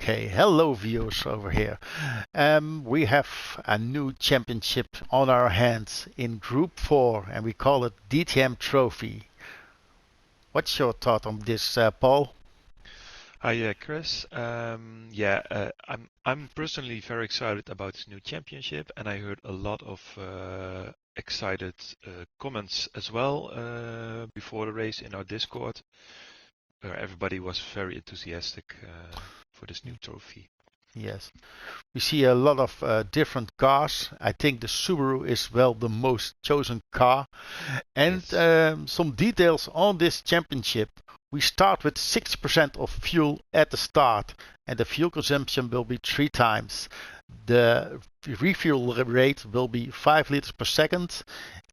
Okay, hello viewers over here. We have a new championship on our hands in Group 4 and we call it DTM Trophy. What's your thought on this, Paul? Hi, Chris. I'm personally very excited about this new championship, and I heard a lot of excited comments as well before the race in our Discord, where everybody was very enthusiastic for this new trophy. Yes, we see a lot of different cars. I think the Subaru is well the most chosen car. And Yes. some details on this championship. We start with 60% of fuel at the start, and the fuel consumption will be 3 times. The refuel rate will be 5 liters per second,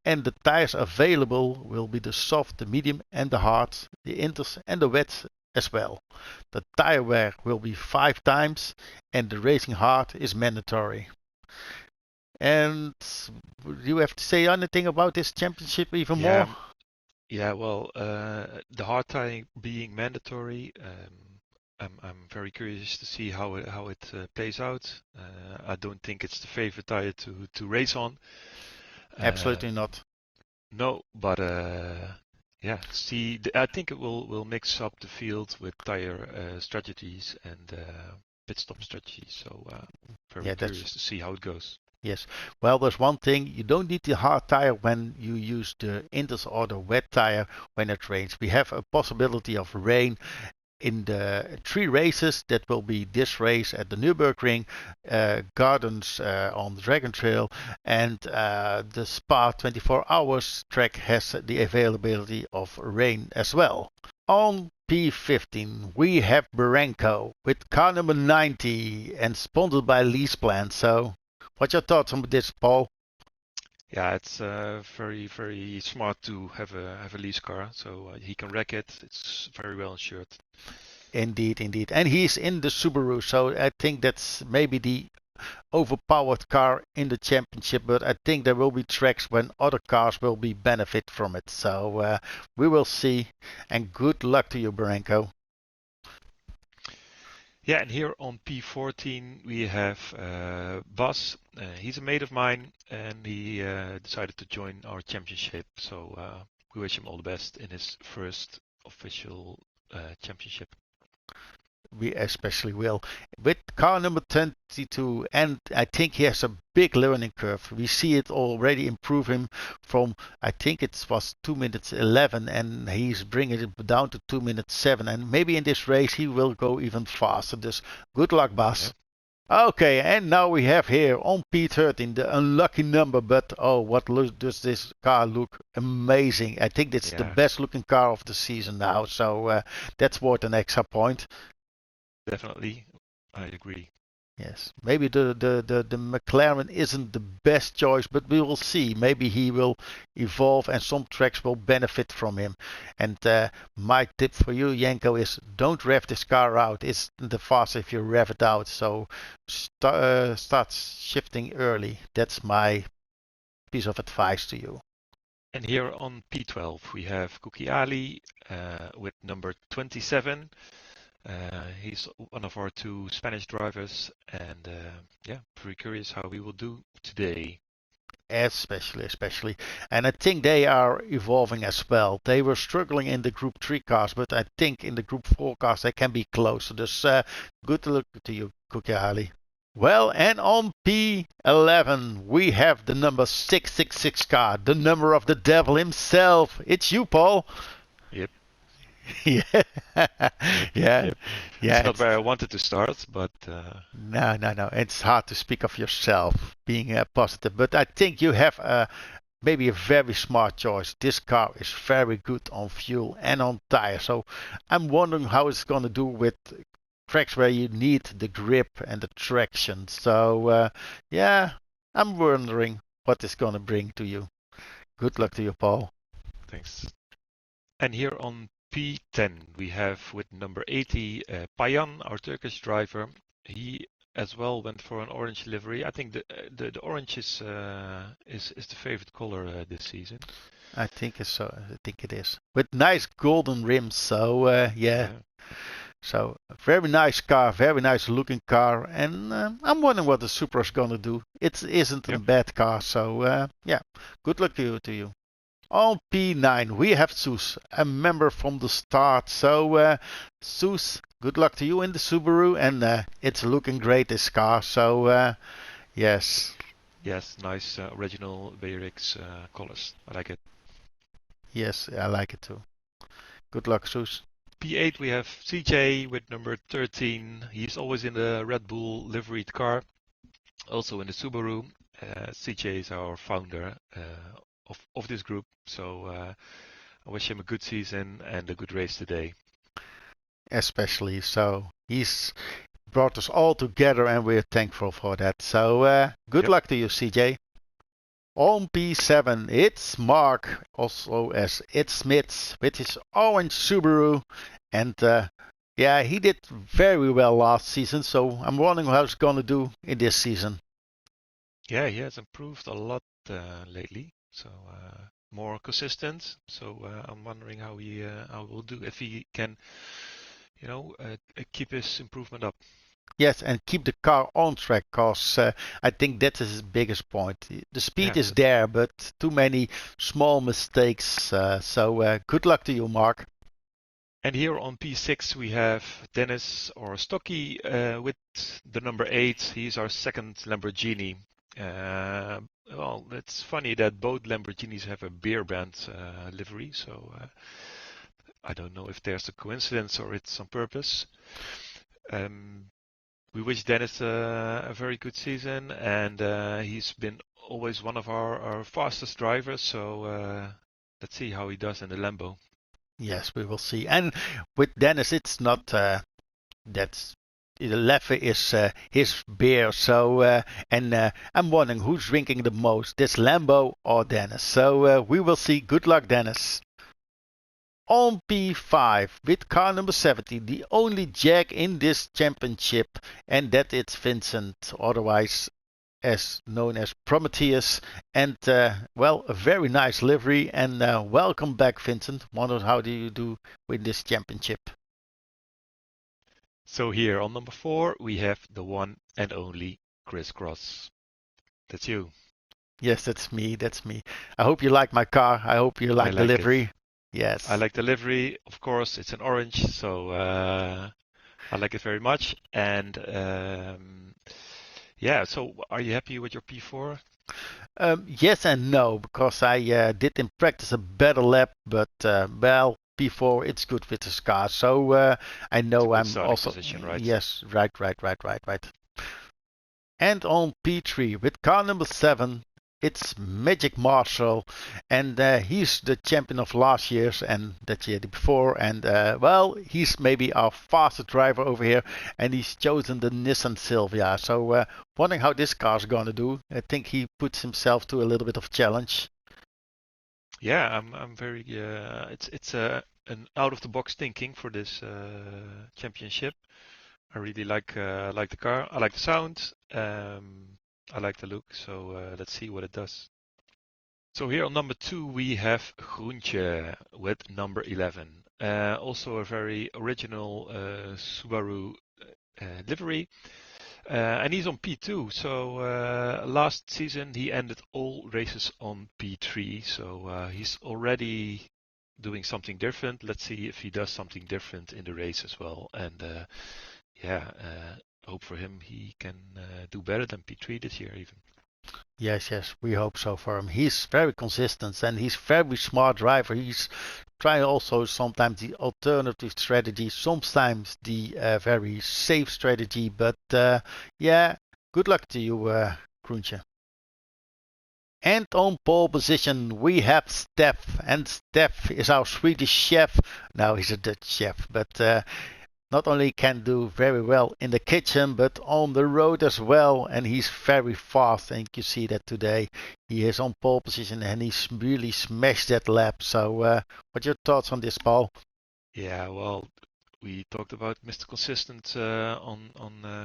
and the tires available will be the soft, the medium, and the hard, the inters, and the wet as well. The tire wear will be 5 times, and the racing hard is mandatory. And do you have to say anything about this championship even Yeah, more? the hard tying being mandatory, I'm very curious to see how it plays out. I don't think it's the favorite tire to race on. Uh, Absolutely not. No, but I think it will mix up the field with tire strategies and pit stop strategies. So very Yeah, that's curious to see how it goes. yes. Well, there's one thing you don't need the hard tire when you use the inters or the wet tire when it rains. We have a possibility of rain in the 3 races that will be this race at the Nürburgring, Gardens on the Dragon Trail, and the Spa 24 hours track has the availability of rain as well. On P15, we have Barenko with car number 90 and sponsored by LeasePlan. So, what's your thoughts on this, Paul? Yeah, it's very smart to have a lease car, so he can wreck it. It's very well insured. Indeed, indeed. And he's in the Subaru, so I think that's maybe the overpowered car in the championship, but I think there will be tracks when other cars will be benefit from it. So we will see. And good luck to you, Barenko. Yeah, and here on P14 we have Bas. He's a mate of mine, and he decided to join our championship. So we wish him all the best in his first official championship. We especially will. With car number 22, and I think he has a big learning curve. We see it already improve him from, I think it was 2 minutes 11, and he's bringing it down to 2 minutes 7. And maybe in this race he will go even faster. Just good luck, Yep. Bas. Okay, and now we have here on P13 the unlucky number, but oh, does this car look amazing? I think it's the Yeah, best looking car of the season now, so that's worth an extra point. definitely. I agree. Yes, maybe the McLaren isn't the best choice, but we will see. Maybe he will evolve and some tracks will benefit from him. And my tip for you, Jenko, is don't rev this car out. It's the faster if you rev it out. So start shifting early. That's my piece of advice to you. And here on P12 we have Kuki Ali with number 27. He's one of our two Spanish drivers, and yeah, very curious how he will do today. Especially. And I think they are evolving as well. They were struggling in the Group 3 cars, but I think in the Group 4 cars they can be closer. Dus good luck to you, Kukiali. Well, and on P11 we have the number 666 car, the number of the devil himself. It's you, Paul. Yep, Yeah, yeah, yep. It's yeah. not where I wanted to start, but No. It's hard to speak of yourself being positive, but I think you have maybe a very smart choice. This car is very good on fuel and on tires. So I'm wondering how it's going to do with tracks where you need the grip and the traction. So yeah, I'm wondering what it's going to bring to you. Good luck to you, Paul. thanks. And here on P10 we have with number 80 Payan, our Turkish driver. He as well went for an orange livery. I think the orange is the favorite color this season. I think it's so. I think it is with nice golden rims. So yeah, Yeah. So a very nice car, very nice looking car, and I'm wondering what the Supra is gonna do. It isn't a Yep. bad car, so yeah, good luck to you. On P9 we have Soos, a member from the start. So Soos, good luck to you in the Subaru, and it's looking great this car. So yes, Yes, nice original VRX colors. I like it. yes, I like it too. Good luck, Soos. P8 we have CJ with number 13. He's always in the Red Bull liveried car, also in the Subaru. CJ is our founder of this group, so I wish him a good season and a good race today. Especially so he's brought us all together, and we're thankful for that. So good Yep. luck to you, CJ. On P7, it's Mark, also as it's Smith, with his orange Subaru. And yeah, he did very well last season, so I'm wondering how he's going to do in this season. Yeah, he has improved a lot lately, so more consistent. So I'm wondering how he will do if he can, keep his improvement up. Yes, and keep the car on track, because I think that is his biggest point. The speed Yeah, is there, but too many small mistakes. So good luck to you, Mark. and here on P6 we have Dennis or Stocky with the number 8. He's our second Lamborghini. Uh, well, it's funny that both Lamborghinis have a beer brand livery, so I don't know if there's a coincidence or it's on purpose. Um, we wish Dennis a very good season, and he's been always one of our fastest drivers, so let's see how he does in the Lambo. Yes, we will see. And with Dennis, it's not that's the Leffe is his beer. So and I'm wondering who's drinking the most, this Lambo or Dennis. So we will see. Good luck, Dennis. On P5 with car number 70, the only Jack in this championship, and that it's Vincent, otherwise as known as Prometheus. And well, a very nice livery. And welcome back, Vincent. Wonder how do you do with this championship? So here on number 4 we have the one and only Chris Cross. That's you. Yes, that's me. That's me. I hope you like my car. I hope you I like the like it. livery. I Yes. like the livery. Of course, it's an orange, so I like it very much. And yeah, so are you happy with your P4? Yes and no, because I did in practice a better lap, but well, before it's good with the car. So I It's a know good I'm starting also, position, right? yes, right. And on P3 with car number 7, it's Magic Marshall, and he's the champion of last year's and that year before. And well, he's maybe our fastest driver over here, and he's chosen the Nissan Silvia. So wondering how this car's gonna do. I think he puts himself to a little bit of challenge. Yeah, I'm very. It's an out of the box thinking for this championship. I really like the car. I like the sound. I like the look. So let's see what it does. So here on number 2 we have Groentje with number 11. Also a very original Subaru livery. And he's on P2. So last season he ended all races on P3. So he's already doing something different. Let's see if he does something different in the race as well. And yeah, hope for him he can do better than P3 this year even. Yes, we hope so for him. He's very consistent and he's very smart driver. He's trying also sometimes the alternative strategy, sometimes the very safe strategy. But yeah, good luck to you, Kroentje. And on pole position we have Steph, and Steph is our Swedish chef. Now he's a Dutch chef, but not only can do very well in the kitchen, but on the road as well. And he's very fast. And you see that today. He is on pole position and he's really smashed that lap. So, what's your thoughts on this, Paul? Yeah, well, we talked about Mr. Consistent on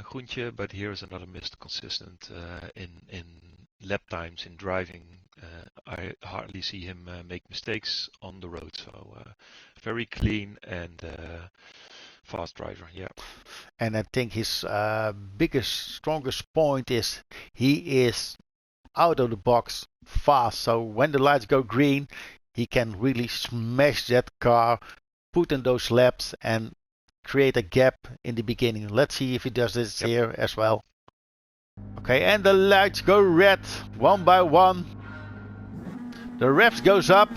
Groentje, but here's another Mr. Consistent in lap times in driving. I hardly see him make mistakes on the road, so very clean and fast driver, yeah. And I think his biggest, strongest point is he is out of the box fast. So when the lights go green, he can really smash that car, put in those laps, and create a gap in the beginning. Let's see if he does this here as well. Okay, and the lights go red one by one. The revs goes up,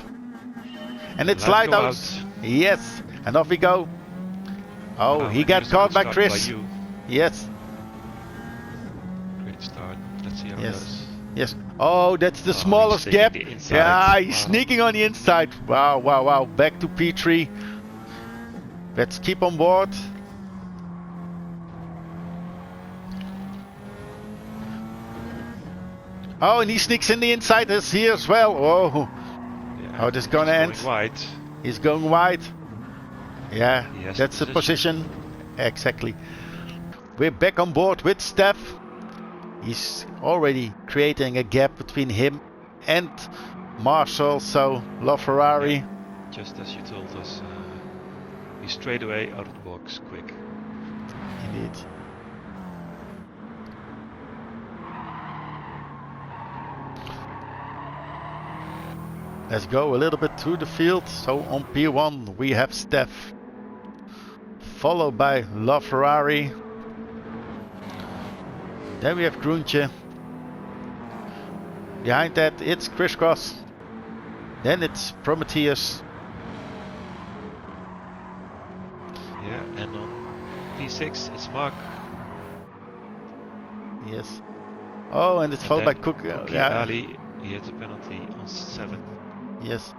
and it's light out. Yes, and off we go. Oh, he got caught by Chris. Yes. Great start. Let's see how it does. Yes. Oh, that's the smallest gap. Yeah, he's sneaking on the inside. Wow, wow, wow. Back to P3. Let's keep on board. Oh, and he sneaks in the inside here as well. Oh, yeah, how this gonna end? Wide. He's going wide. Yeah, that's the position. Exactly. We're back on board with Steph. He's already creating a gap between him and Marshall, so LaFerrari. Yeah, just as you told us, he's straight away out of the box, quick. Indeed. Let's go a little bit through the field. So on P1 we have Steph, followed by LaFerrari. Then we have Groentje. Behind that it's Crisscross. Then it's Prometheus. Yeah, and on P6 it's Mark. Yes. Oh, and it's followed by Cook. Ali, he had a penalty on 7. Yes.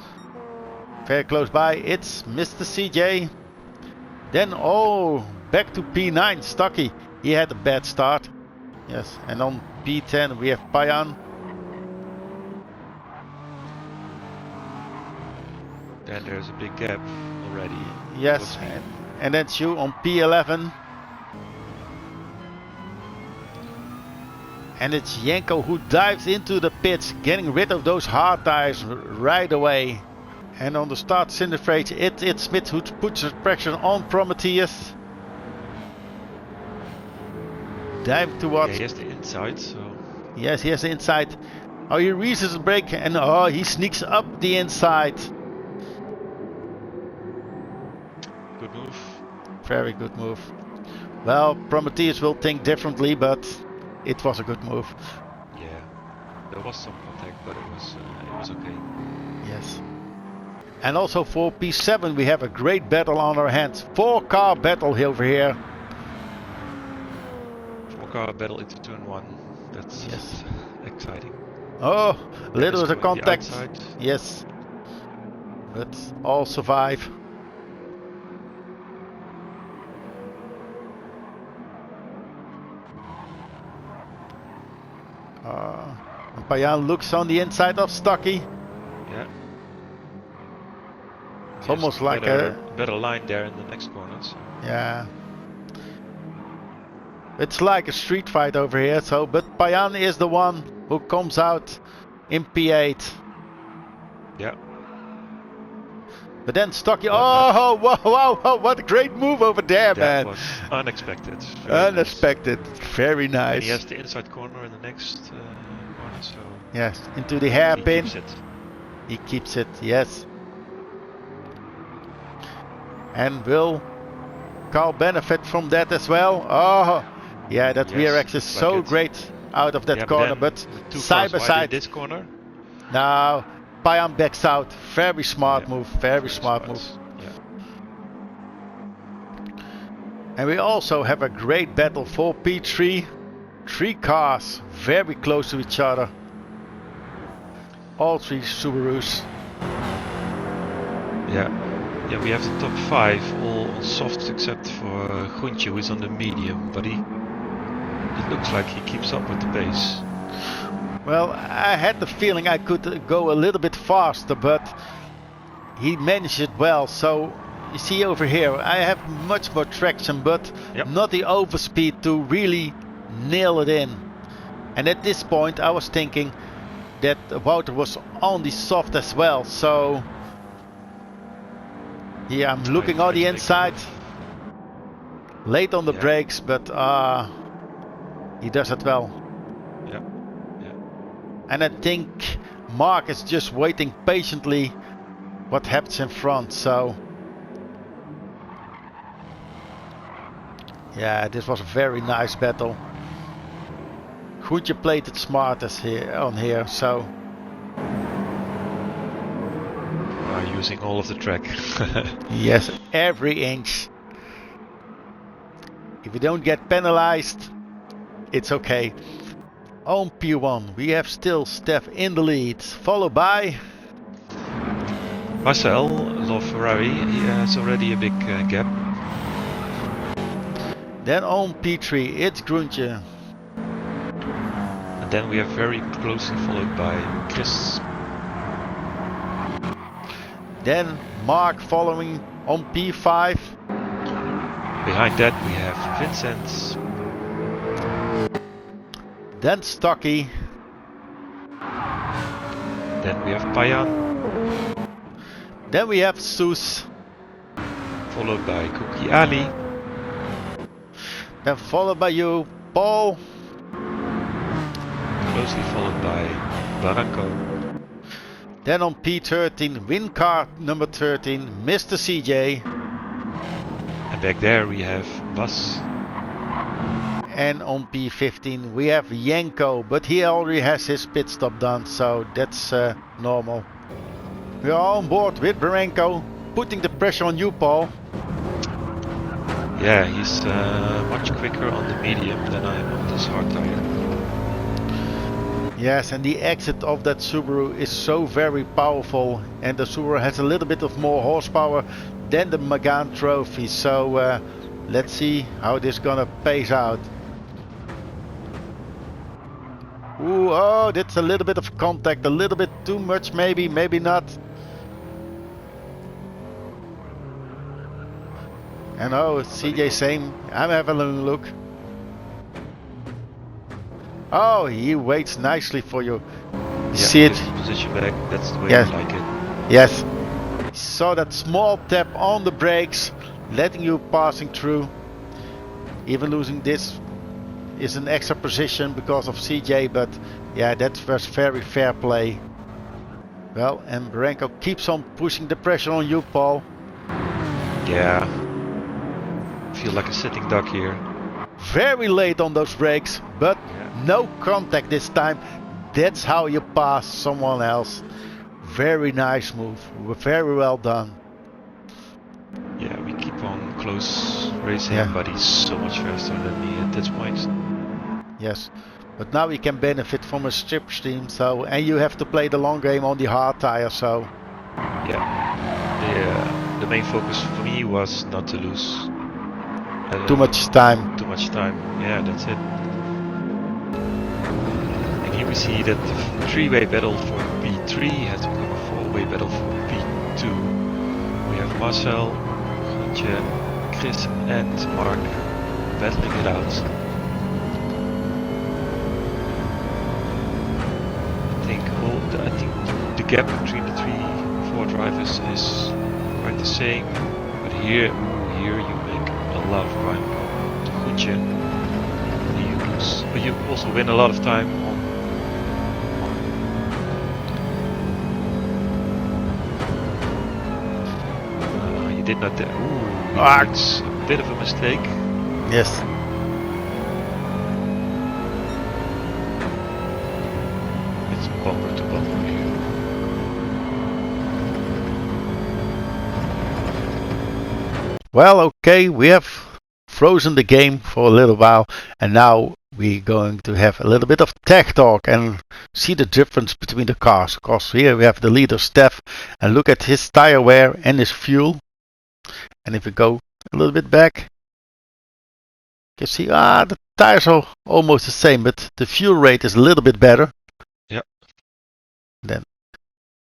Very close by. It's Mr. CJ. Then, oh, back to P9, Stucky. He had a bad start. Yes, and on P10 we have Payan. Then there's a big gap already. Yes, and that's you on P11. And it's Jenko who dives into the pits, getting rid of those hard tires right away. And on the start Cinderfrage, it's Smith who puts the pressure on Prometheus. Dive towards. Yeah, he has the inside, so. Yes, he has the inside. Oh, he reaches the brake and oh, he sneaks up the inside. Good move. Very good move. Well, Prometheus will think differently, but it was a good move. Yeah, there was some contact, but it was okay. Yes. And also for P7 we have a great battle on our hands. 4-car battle over here. 4-car battle into turn 1. That's exciting. Oh, a little bit of contact. Yes. But all survive. Payan looks on the inside of Stucky. Yeah. It's almost like a better line there in the next corner. So. Yeah. It's like a street fight over here. So, but Payan is the one who comes out in P8. Yeah. But then Stucky. Oh, wow! What a great move over there, man! That was unexpected. Unexpected. Nice. Very nice. And he has the inside corner in the next corner. So yes, into the hairpin. He keeps it. Yes. And will Carl benefit from that as well? Oh, yeah, that rear axis is so great out of that corner, but side by side. This corner. Now, Payan backs out. Very smart move. Very smart move. Yeah. And we also have a great battle for P3. 3 cars very close to each other. All 3 Subarus. Yeah, we have the top 5 all on softs except for Groentje, who is on the medium, but it looks like he keeps up with the pace. Well, I had the feeling I could go a little bit faster, but he managed it well. So you see over here, I have much more traction, but not the overspeed to really nail it in. And at this point I was thinking that Wouter was on the soft as well, so yeah, I'm looking on the inside. Late on the Yeah. brakes, but he does it well. Yeah. Yeah. And I think Mark is just waiting patiently what happens in front. So yeah, this was a very nice battle. Groentje played it smartest here, so Using all of the track. yes, every inch. If you don't get penalized, it's okay. On P1, we have still Steph in the lead, followed by Marcel, Love Ferrari, he has already a big gap. then on P3, it's Groentje. And then we are very closely followed by Chris. Then Mark following on P5. Behind that we have Vincent. Then Stocky. Then we have Payan. Then we have Soes. Followed by Cookie Ali. Then followed by you, Paul. Closely followed by Barranco. Then on P13, win car number 13, Mr. CJ. And back there we have Bas. And on P15 we have Jenko, but he already has his pit stop done, so that's normal. We are on board with Barranco, putting the pressure on you, Paul. Yeah, he's much quicker on the medium than I am on this hard tire. Yes, and the exit of that Subaru is so very powerful, and the Subaru has a little bit of more horsepower than the Magan Trophy, so let's see how this gonna pace out. Ooh, oh, that's a little bit of contact, a little bit too much maybe, maybe not. And oh, CJ same, I'm having a look. Oh, he waits nicely for you. Yeah, See it? Position back, that's the way Yes. I like it. Yes. Saw that small tap on the brakes, letting you passing through. Even losing this is an extra position because of CJ, but yeah, that was very fair play. Well, and Barranco keeps on pushing the pressure on you, Paul. Yeah. Feel like a sitting duck here. Very late on those brakes, but no contact this time. That's how you pass someone else. Very nice move. Very well done. Yeah, we keep on close racing, but he's so much faster than me at this point. Yes, but now we can benefit from a slipstream. So, and you have to play the long game on the hard tire. So, yeah, the main focus for me was not to lose too much time. Too much time. Yeah, that's it. And here we see that the three-way battle for P3 has become a four-way battle for P2. We have Marcel, Groentje, Chris, and Mark battling it out. I think the gap between the 3-4 drivers is quite the same, but here you make a lot of time to Groentje. You lose, but you also win a lot of time on. You did not. It's a bit of a mistake. Yes. Bumper to bumper here. Well, okay, we have frozen the game for a little while, and now we're going to have a little bit of tech talk and see the difference between the cars. Because here we have the leader Steph, and look at his tire wear and his fuel. And if we go a little bit back, you can see the tires are almost the same, but the fuel rate is a little bit better. Then,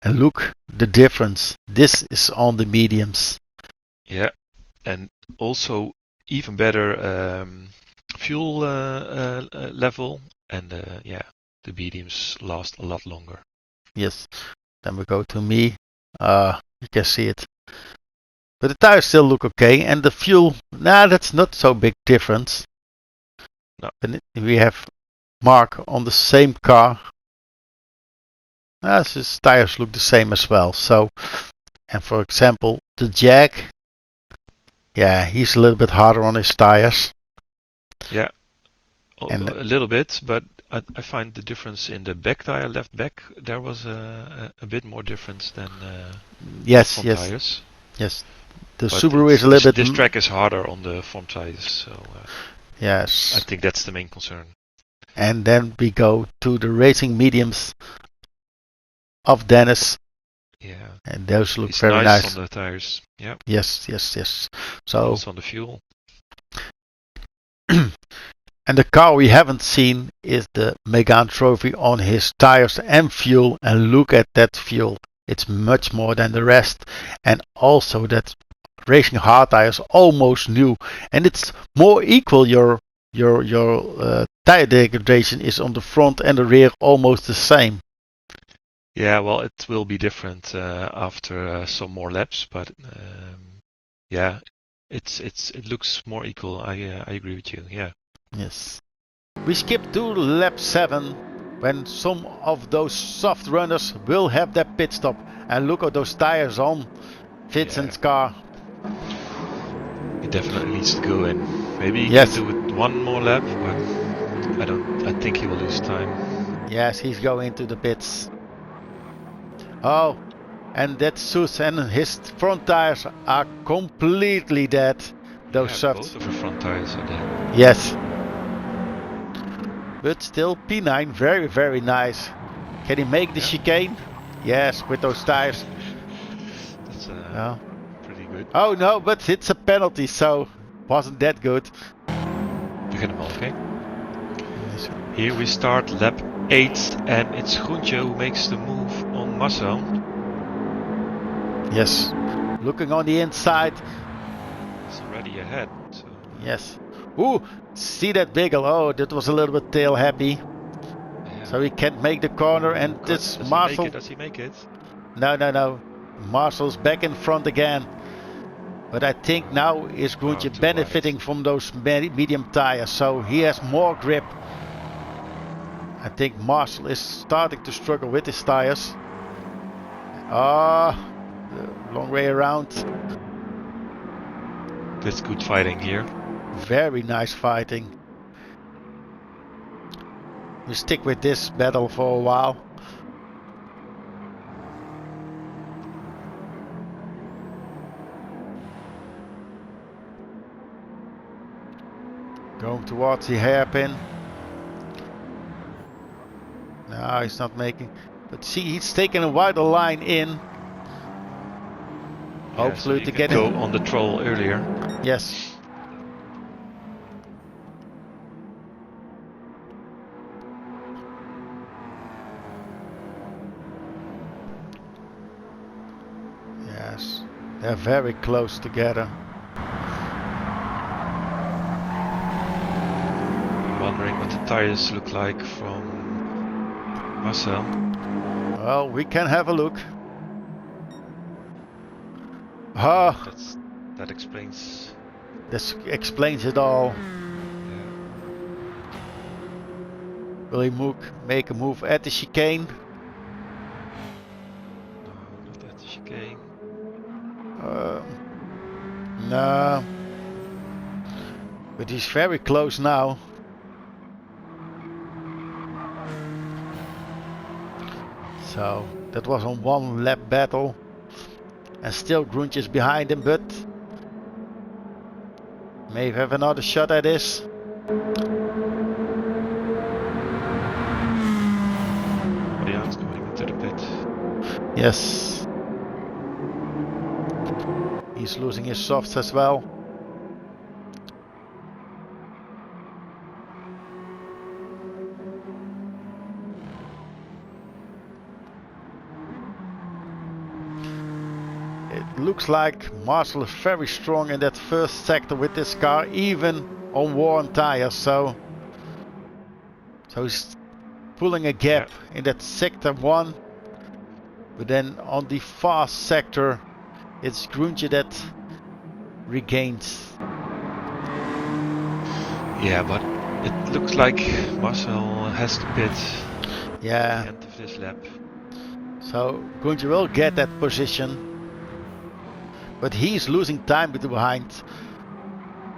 and look the difference. This is on the mediums. Yeah, and also even better fuel level, and yeah, the mediums last a lot longer. Yes. Then we go to me. You can see it. But the tires still look okay, and the fuel, nah, that's not so big difference. No. And we have Mark on the same car. His tires look the same as well. So, and for example, the Jag, yeah, he's a little bit harder on his tires. Yeah, And a little bit, but I find the difference in the back tire, left back, there was a bit more difference than yes, front yes, tires. yes. The But Subaru is a little bit. this track is harder on the front tires, so yes. I think that's the main concern. And then we go to the racing mediums of Dennis. Yeah. And those look It's very nice. on the tires. Yeah. Yes, yes, yes. So also on the fuel. and the car we haven't seen is the Megane Trophy on his tires and fuel. And look at that fuel. It's much more than the rest. And also that racing hard tires almost new. And it's more equal. Your tire degradation is on the front and the rear almost the same. Yeah, well, it will be different after some more laps, but yeah, it looks more equal. I agree with you. Yeah. Yes. We skip to lap 7 when some of those soft runners will have their pit stop. And look at those tires on Vincent's car. He definitely needs to go in. Maybe he Yes. can do it one more lap, but I think he will lose time. Yes, he's going into the pits. Oh, and that's Sus, and his front tires are completely dead. Those softs. Both of the front tires are dead. Yes. But still, P9, very, very nice. Can he make the chicane? Yes, with those tires. That's pretty good. Oh no, but it's a penalty, so wasn't that good. Okay. Here we start lap 8, and it's Groentje who makes the move on Marcel. Yes. Looking on the inside. He's already ahead. So. Yes. Ooh, see that Biggle. Oh, that was a little bit tail happy. Yeah. So he can't make the corner, and this Marcel. Does he make it? No. Marcel's back in front again. But I think now is Groentje benefiting from those medium tires, so he has more grip. I think Marcel is starting to struggle with his tires. Long way around. That's good fighting here. Very nice fighting. We stick with this battle for a while. Going towards the hairpin. No, he's not making. But see, he's taking a wider line in. Hopefully so to get go in. On the troll earlier. Yes. Yes. They're very close together. I'm wondering what the tires look like from Marcel. Well, we can have a look. That explains. This explains it all. Will he make a move at the chicane? No, not at the chicane. No. But he's very close now. So that was on one lap battle. And still Groentje is behind him, but may have another shot at this. Brian's going into the pit. Yes. He's losing his softs as well. It looks like Marcel is very strong in that first sector with this car, even on worn tires. So he's pulling a gap in that sector 1. But then on the fast sector, it's Groentje that regains. Yeah, but it looks like Marcel has to pit at the end of this lap. So Gunther will get that position, but he's losing time behind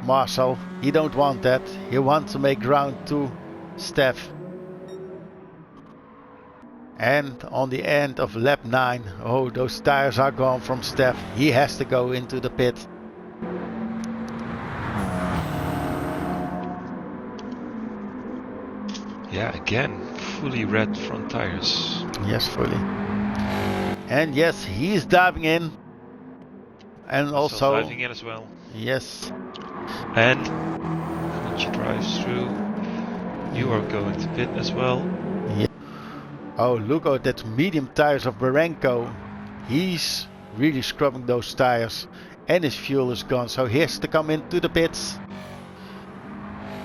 Marcel. He don't want that. He wants to make ground to Steph. And on the end of lap 9, oh, those tires are gone from Steph. He has to go into the pit. Yeah, again, fully red front tires. Yes, fully. And yes, he's diving in. And also diving in as well. Yes. And she drives through. You are going to pit as well. Yeah. Oh, look at that medium tires of Barenko. He's really scrubbing those tires. And his fuel is gone, so he has to come into the pits.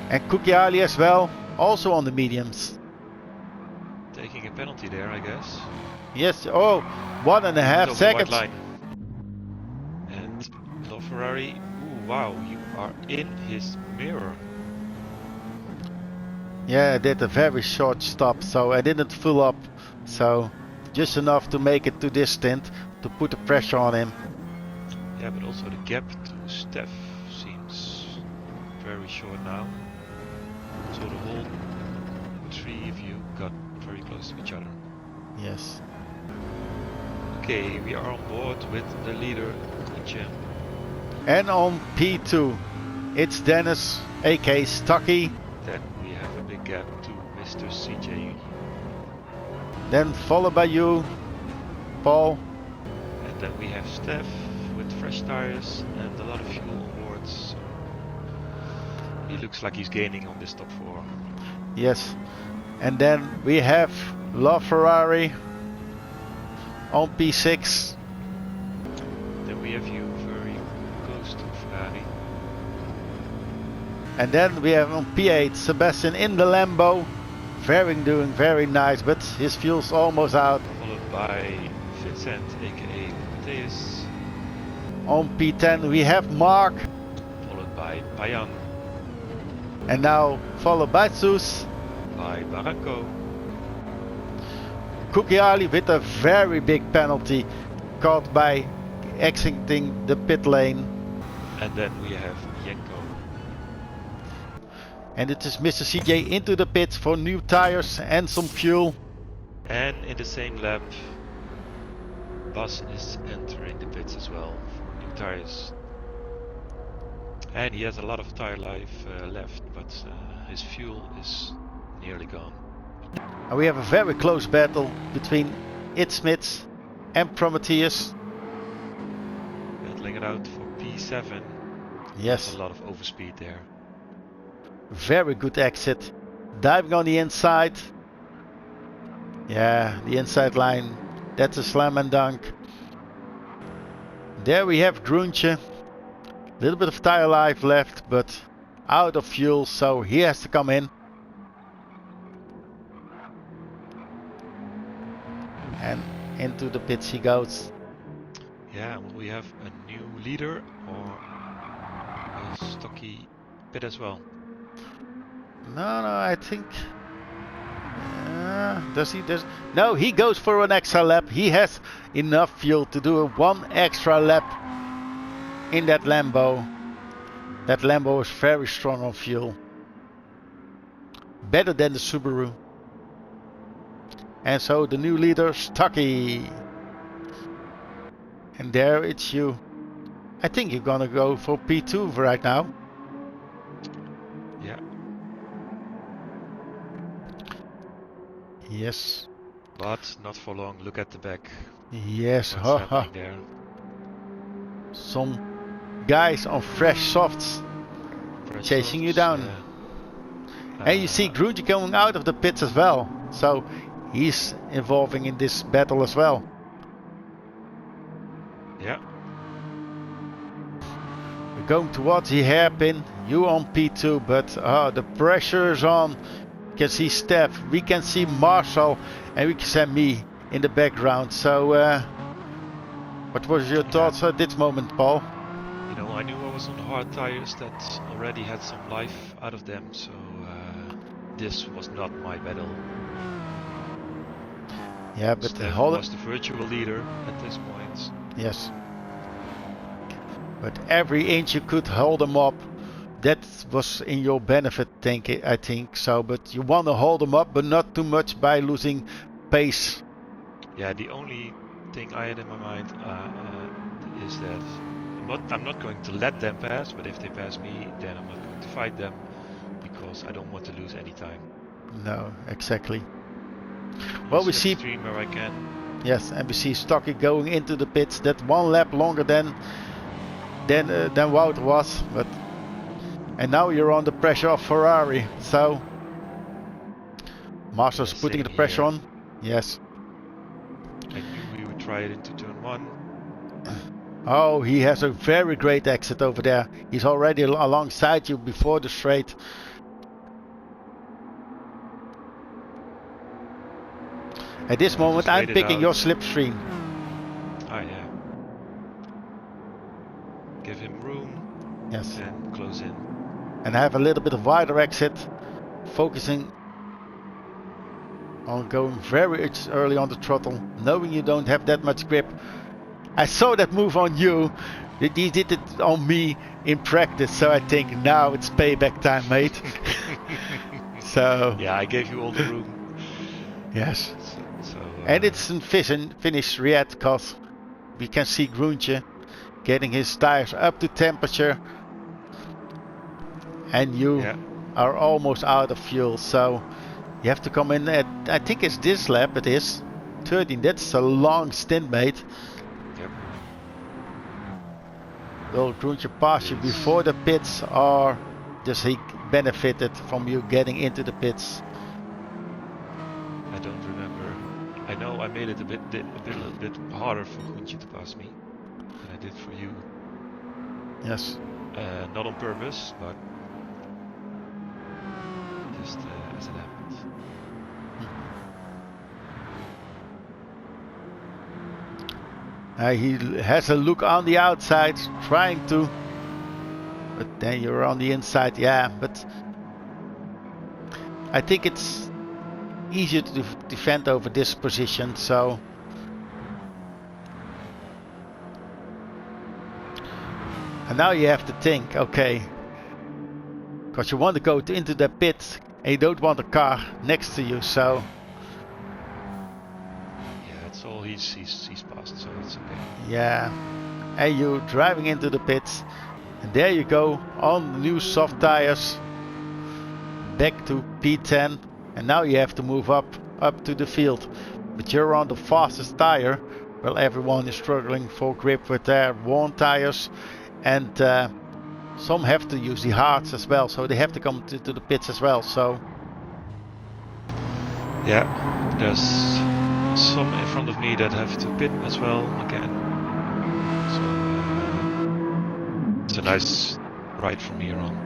And Kukiali as well, also on the mediums. Taking a penalty there, I guess. Yes, oh, 1.5 seconds. And LaFerrari, ooh, wow, you are in his mirror. Yeah, I did a very short stop, so I didn't fill up. So just enough to make it to this stint, to put the pressure on him. Yeah, but also the gap to Steph seems very short now. So the whole three of you got very close to each other. Yes. Okay, we are on board with the leader, Jim. And on P2, it's Dennis, aka Stucky. Then we have a big gap to Mr. CJ. Then followed by you, Paul. And then we have Steph with fresh tires and a lot of fuel on board. So he looks like he's gaining on this top 4. Yes. And then we have LaFerrari on P6. Then we have you very close to Ferrari. And then we have on P8 Sebastian in the Lambo. Doing very nice, but his fuel's almost out. Followed by Vincent, aka Mateus. On P10 we have Mark. Followed by Payan. And now followed by Sus. By Barranco. Kukiali with a very big penalty, caught by exiting the pit lane. And then we have Yenko. And it is Mr. CJ into the pits for new tires and some fuel. And in the same lap, Bas is entering the pits as well for new tires. And he has a lot of tire life left, but his fuel is nearly gone. And we have a very close battle between It Smits and Prometheus. Battling it out for P7. Yes. There's a lot of overspeed there. Very good exit. Diving on the inside. Yeah, the inside line. That's a slam and dunk. There we have Grunche. Little bit of tire life left, but out of fuel, so he has to come in. And into the pits he goes. Yeah, will we have a new leader or a stocky pit as well? No, I think... No, he goes for an extra lap. He has enough fuel to do one extra lap in that Lambo. That Lambo is very strong on fuel. Better than the Subaru. And so the new leader, Stucky. And there it's you. I think you're gonna go for P2 right now. Yeah. Yes. But not for long. Look at the back. Yes. What's happening there? Some guys on fresh softs chasing you down. And you see Grunge coming out of the pits as well. So he's involving in this battle as well. Yeah. We're going towards the hairpin. You on P2, but the pressure is on. We can see Steph, we can see Marcel, and we can see me in the background. So what was your thoughts at this moment, Paul? It know, I knew I was on hard tires that already had some life out of them, so this was not my battle. Yeah, but Steph was the virtual leader at this point. Yes. But every inch you could hold them up, that was in your benefit, I think so. But you want to hold them up, but not too much by losing pace. Yeah, the only thing I had in my mind is that I'm not going to let them pass, but if they pass me, then I'm not going to fight them because I don't want to lose any time. No, exactly. Use Well, we see slipstream where I can. Yes, and we see Stocky going into the pits. That one lap longer than Wout was, and now you're under pressure of Ferrari. So Masters putting the pressure on. Yes. I knew we would try it into turn 1. Oh, he has a very great exit over there. He's already alongside you before the straight. At this moment, I'm picking your slipstream. Ah, yeah. Give him room. Yes. And close in. And have a little bit of wider exit, focusing on going very early on the throttle, knowing you don't have that much grip. I saw that move on you. He did it on me in practice, so I think now it's payback time, mate. So yeah, I gave you all the room. Yes. And it's a finish yet, because we can see Groentje getting his tires up to temperature, and you are almost out of fuel. So you have to come in at, I think it's this lap, it is 13. That's a long stint, mate. Yep. Will Groentje pass you before the pits, or does he benefited from you getting into the pits? I don't remember. I know I made it a little bit harder for Groentje to pass me than I did for you. Yes. Not on purpose, but just as it happened. He has a look on the outside, trying to, but then you're on the inside. Yeah, but I think it's easier to defend over this position. So and now you have to think, okay, because you want to go into the pit and you don't want a car next to you. So yeah, that's all he's passed, so it's okay. Yeah, and you driving into the pits, and there you go on the new soft tires, back to P10, and now you have to move up to the field, but you're on the fastest tire, while everyone is struggling for grip with their worn tires, and some have to use the hards as well, so they have to come to the pits as well. So yeah, there's some in front of me that have to pit as well again. So it's a nice ride from here on.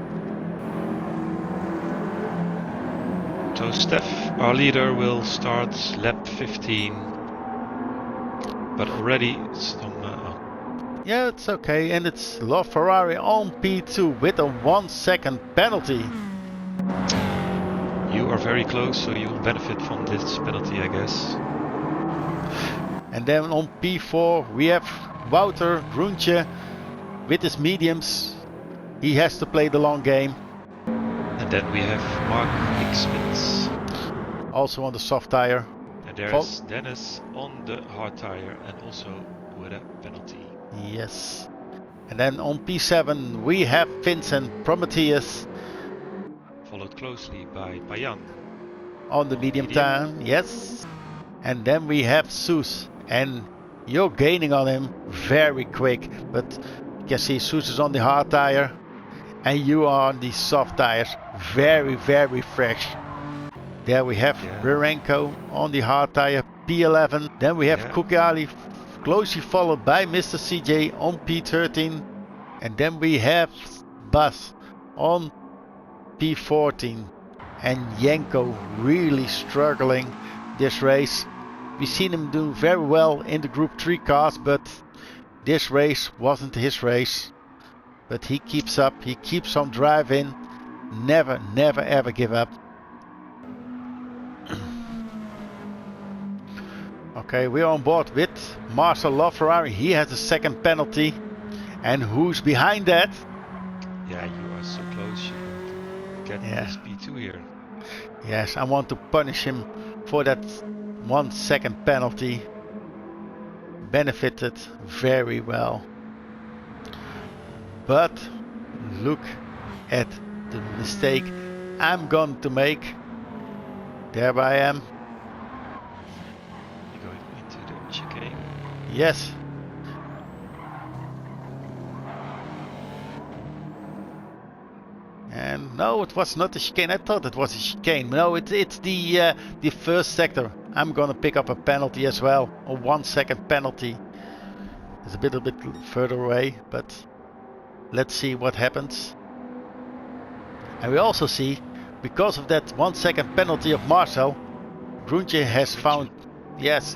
So Steph, our leader, will start lap 15, but already some. Yeah, it's okay, and it's Ferrari on P2 with a 1 second penalty. You are very close, so you'll benefit from this penalty, I guess. And then on P4 we have Wouter Groentje with his mediums. He has to play the long game. And then we have Mark Hicksmith, also on the soft tire. And there's Dennis on the hard tire and also with a penalty. Yes. And then on P7 we have Vincent Prometheus, followed closely by Payan on the medium tire. Yes. And then we have Soes, and you're gaining on him very quick, but you can see Soes is on the hard tire and you are on the soft tires, very fresh. There we have Rerenko on the hard tire, P11. Then we have Kukiali closely followed by Mr. CJ on P13. And then we have Bas on P14. And Jenko really struggling this race. We've seen him do very well in the Group 3 cars, but this race wasn't his race. but he keeps up. He keeps on driving. Never, never, ever give up. Okay, we're on board with Marcel LaFerrari. He has the second penalty. And who's behind that? Yeah, you are so close. You get this P2 here. Yes, I want to punish him for that 1 second penalty. Benefited very well. But look at the mistake I'm going to make. There I am. You're going into the chicane. Yes. And no, it was not a chicane. I thought it was a chicane. No, it's the first sector. I'm gonna pick up a penalty as well. A 1 second penalty. It's a bit further away, but let's see what happens. And we also see, because of that 1 second penalty of Marcel, Groentje has found, yes,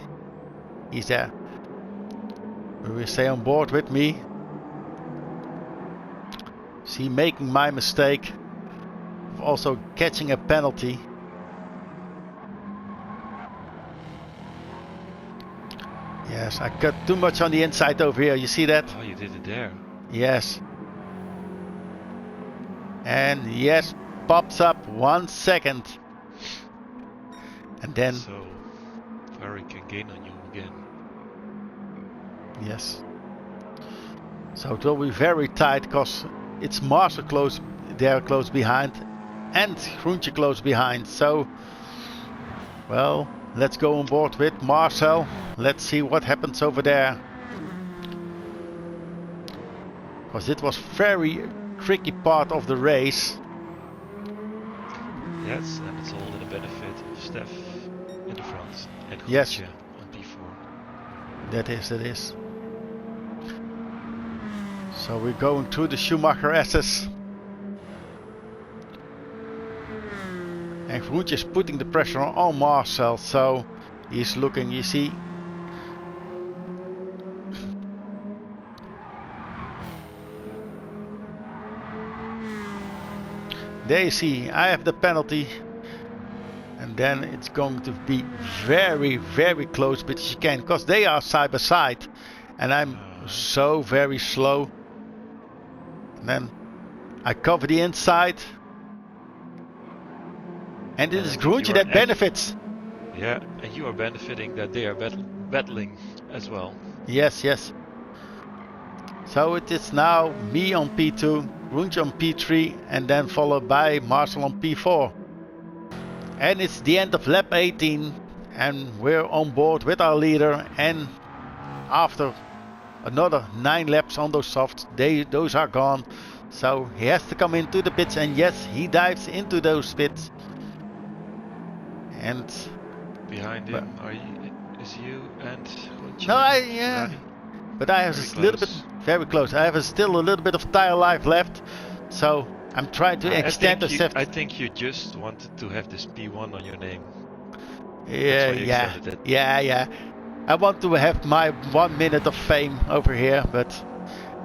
he's there. Will you stay on board with me? See, making my mistake of also catching a penalty. Yes, I cut too much on the inside over here. You see that? Oh, you did it there. Yes. And yes, pops up 1 second. And then... So, Ferrari can gain on you again. Yes. So it will be very tight because it's Marcel close behind and Groentje close behind. So, well, let's go on board with Marcel. Let's see what happens over there. Because it was very tricky part of the race. Yes, and it's all to the benefit of Steph in the front and Groentje Yes. on P4. That is. So we're going through the Schumacher S's. And Groentje is putting the pressure on Marcel, so he's looking, you see. There you see, I have the penalty. And then it's going to be very, very close with the chicane, because they are side by side. And I'm so very slow. And then I cover the inside. And it is Groentje that benefits. Yeah, and you are benefiting that they are battling as well. Yes. So it is now me on P2, Groentje on P3, and then followed by Marcel on P4. And it's the end of lap 18, and we're on board with our leader. And after another 9 laps on those softs, those are gone. So he has to come into the pits, and yes, he dives into those pits. And behind him is you and Groentje. No, but I have a little bit very close. I have still a little bit of tire life left, so I'm trying to extend the safety. I think you just wanted to have this P1 on your name. Yeah. I want to have my 1 minute of fame over here, but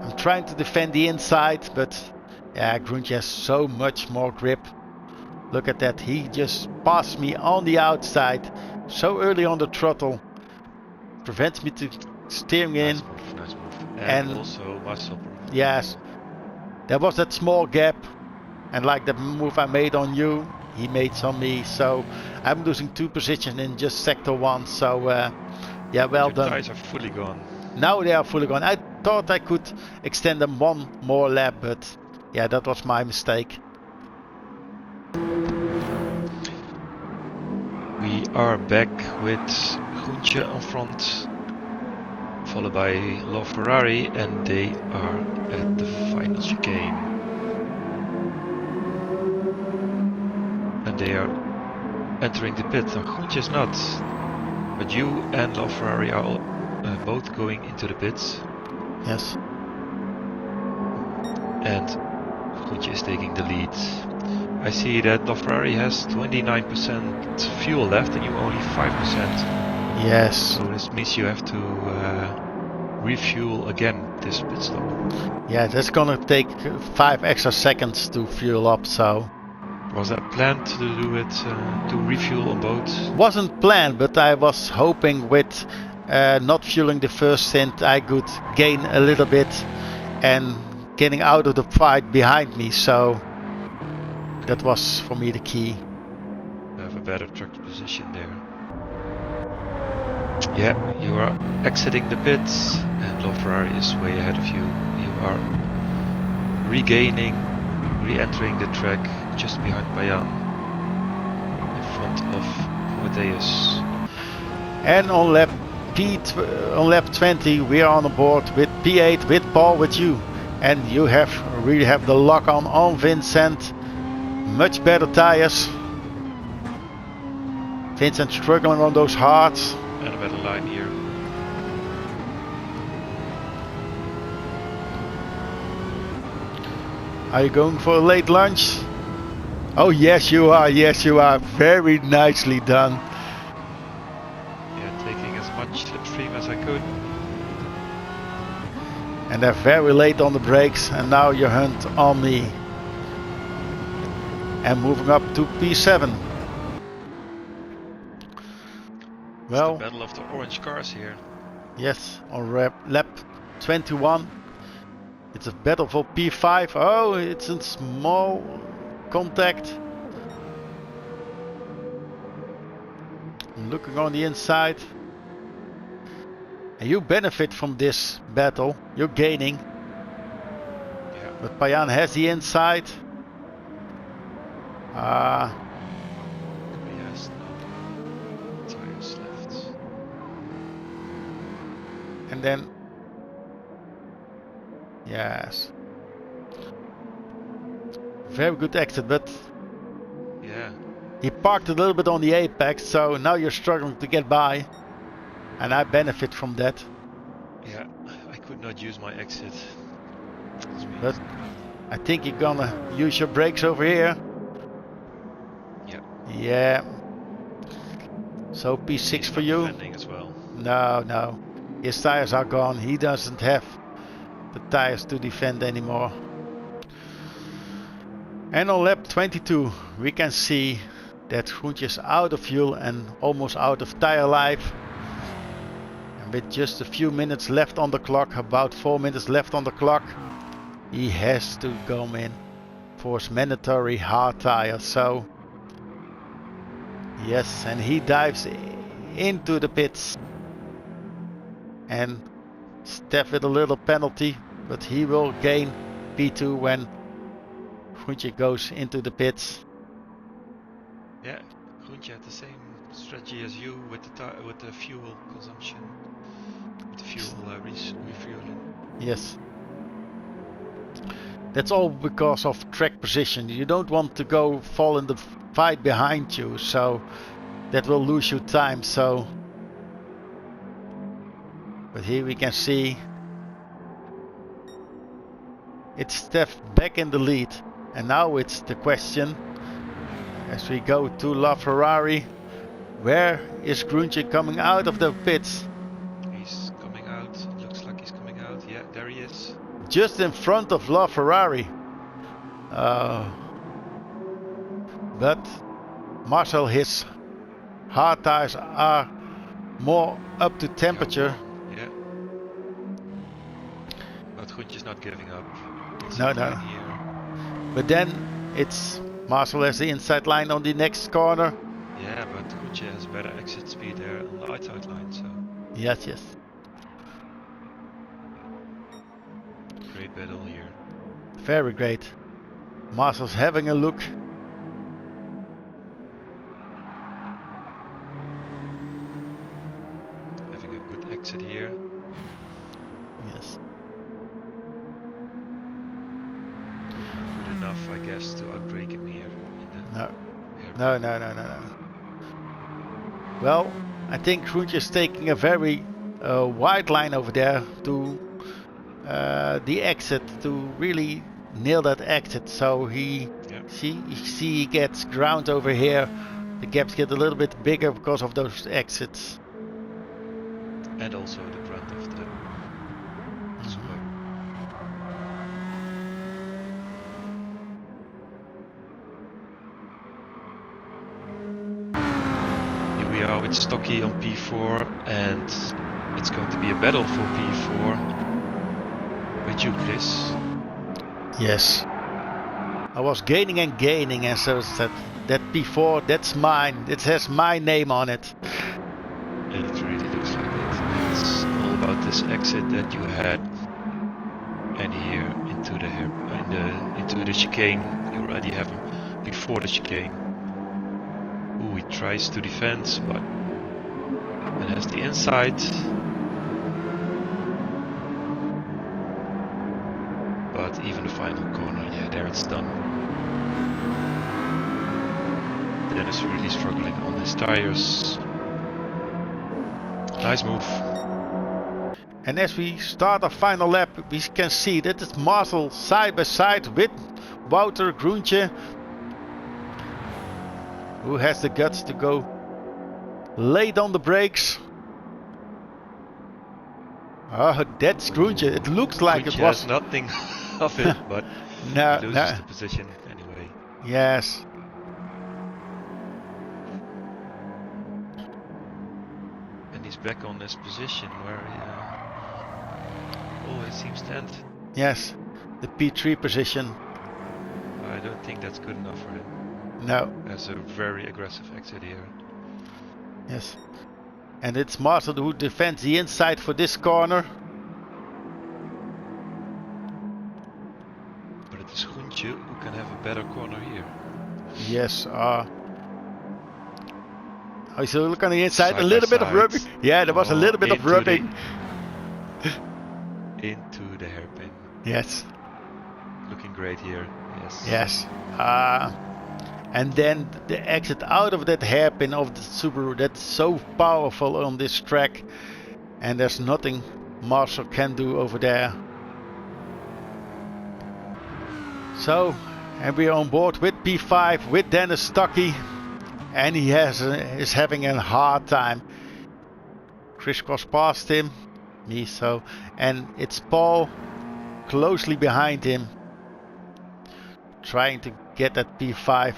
I'm trying to defend the inside. But yeah, Groentje has so much more grip. Look at that, he just passed me on the outside so early on the throttle. Prevents me to steering in. Nice move. And also Marcel. Yes, there was that small gap. And like the move I made on you, he made on me. So I'm losing 2 positions in just sector 1. So yeah, well done. Your tires are fully gone. Now they are fully gone. I thought I could extend them 1 more lap, but yeah, that was my mistake. We are back with Groentje on front, followed by LaFerrari, and they are at the final chicane. And they are entering the pit. Groentje is not, but you and LaFerrari are both going into the pits. Yes. And Groentje is taking the lead. I see that LaFerrari has 29% fuel left and you only 5%. Yes. So this means you have to refuel again this pit stop. Yeah, that's gonna take 5 extra seconds to fuel up, so... Was that planned to do it, to refuel on both? Wasn't planned, but I was hoping with not fueling the first stint I could gain a little bit and getting out of the fight behind me, so that was for me the key. You have a better truck position there. Yeah, you are exiting the pits and LaFerrari is way ahead of you. You are regaining, re-entering the track just behind Bayan, in front of Prometheus. And on lap 20 we are on board with P8 with Paul, with you, and you really have the lock on Vincent. Much better tires. Vincent struggling on those hards. And a better line here. Are you going for a late lunch? Oh yes you are, yes you are. Very nicely done. Yeah, taking as much slipstream as I could. And they're very late on the brakes, and now you hunt on me. And moving up to P7. Well, it's the battle of the orange cars here. Yes, on lap 21. It's a battle for P5. Oh, it's a small contact. I'm looking on the inside. And you benefit from this battle. You're gaining. Yeah. But Payan has the inside. Yes, no tires left. And then, yes, very good exit, but yeah, he parked a little bit on the apex, so now you're struggling to get by, and I benefit from that. Yeah, I could not use my exit. But I think you're gonna use your brakes over here. Yeah. So P6 for you. As well. No. His tires are gone. He doesn't have the tires to defend anymore. And on lap 22 we can see that Groentje is out of fuel and almost out of tire life. And with just a few minutes left on the clock, about 4 minutes left on the clock, he has to go in for his mandatory hard tire. So yes, and he dives into the pits. And Steph with a little penalty, but he will gain P2 when Groentje goes into the pits. Yeah, Groentje had the same strategy as you with the fuel consumption, with the fuel refueling. Yes. That's all because of track position. You don't want to fall in the fight behind you, so that will lose you time. So, but here we can see it's Steph back in the lead, and now it's the question as we go to LaFerrari, where is Groentje coming out of the pits? He's coming out. Looks like he's coming out. Yeah, there he is. Just in front of LaFerrari. But Marcel, his hard tires are more up to temperature. Yeah. But Groentje's not giving up. No. But then it's Marcel has the inside line on the next corner. Yeah, but Groentje has better exit speed there on the outside line, so. Yes. Great battle here. Very great. Marcel's having a look. Having a good exit here. Yes. Good enough, I guess, to outbrake him here. No. Well, I think Groentje is taking a very wide line over there to the exit, to really nail that exit. So he gets ground over here. The gaps get a little bit bigger because of those exits. And also the front of the swap. we are with Stocky on P4, and it's going to be a battle for P4 with you, Chris. Yes. I was gaining and so said that P4, that's mine. It has my name on it. It really looks like it. It's all about this exit that you had, and here into the chicane. You already have him before the chicane. Ooh, he tries to defend, but and has the inside. But even the final corner, yeah, there it's done. Dennis really struggling on his tires. Nice move. And as we start our final lap, we can see that it's Marcel side by side with Wouter Groentje, who has the guts to go late on the brakes. Oh, that's Groentje. It looks like Groentje it was. has nothing of it, but No, he loses the position anyway. Yes. And he's back on his position where he always seems to end. Yes, the P3 position. I don't think that's good enough for him. No. That's a very aggressive exit here. Yes. And it's Marcel who defends the inside for this corner. But it is Groentje who can have a better corner here. Yes. Oh, so look on the inside, Side a little bit side. of rubbing. Yeah, there was a little bit of rubbing. Into the hairpin. Yes. Looking great here. Yes. Yes. And then the exit out of that hairpin of the Subaru, that's so powerful on this track. And there's nothing Marcel can do over there. So, and we are on board with P5 with Dennis Stocky. And he is having a hard time. Crisscross past him. Me so. And it's Paul closely behind him. Trying to get that P5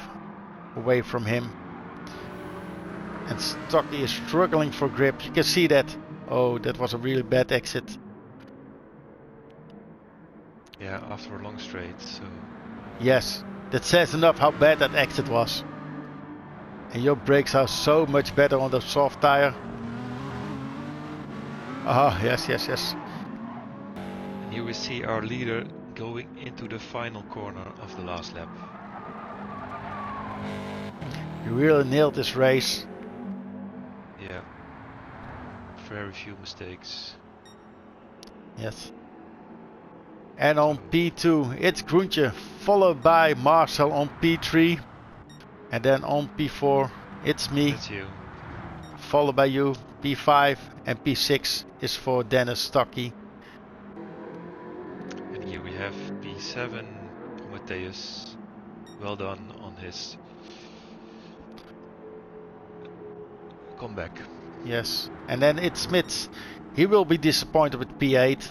away from him. And Stocky is struggling for grip. You can see that. Oh, that was a really bad exit. Yeah, after a long straight, so. Yes, that says enough how bad that exit was. And your brakes are so much better on the soft tire. Ah, yes. And here we see our leader going into the final corner of the last lap. He really nailed this race. Yeah. Very few mistakes. Yes. And on P2 it's Groentje, followed by Marcel on P3. And then on P4 it's me. That's you. Followed by you, P5, and P6 is for Dennis Stocky. And here we have P7, Matthias. Well done on his comeback. Yes, and then it's Smits. He will be disappointed with P8.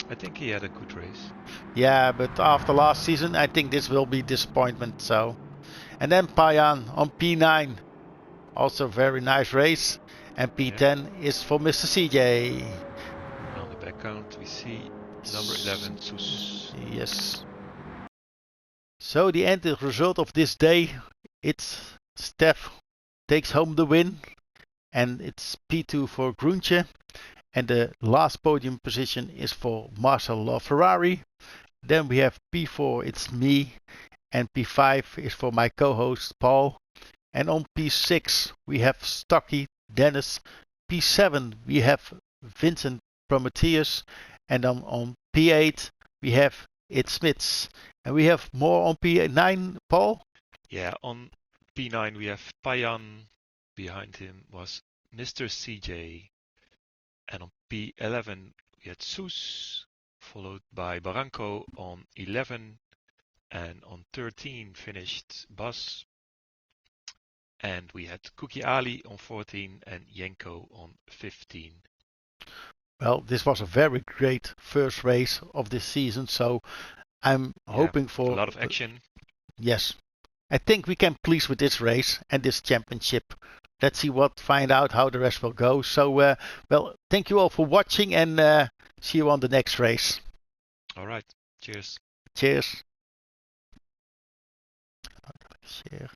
I think he had a good race. Yeah, but after last season, I think this will be disappointment. So, and then Payan on P9, also very nice race. And P10 is for Mr. CJ. On the back count, we see number 11, Soes. Yes. So the end result of this day, it's Steph takes home the win, and it's P2 for Groentje. And the last podium position is for Marcel LaFerrari. Then we have P4, it's me. And P5 is for my co-host Paul. And on P6 we have Stocky, Dennis. P7 we have Vincent Prometheus. And on P8 we have it's Smits. And we have more on P9, Paul? Yeah, on P9 we have Payan. Behind him was Mr. CJ. And on P11 we had Soes, followed by Barranco on 11, and on 13 finished Bas, and we had Kuki Ali on 14 and Jenko on 15. Well, this was a very great first race of this season, so I'm hoping for a lot of action. Yes, I think we can please with this race and this championship. Let's find out how the rest will go. So, well, thank you all for watching and see you on the next race. All right. Cheers. Cheers. Share.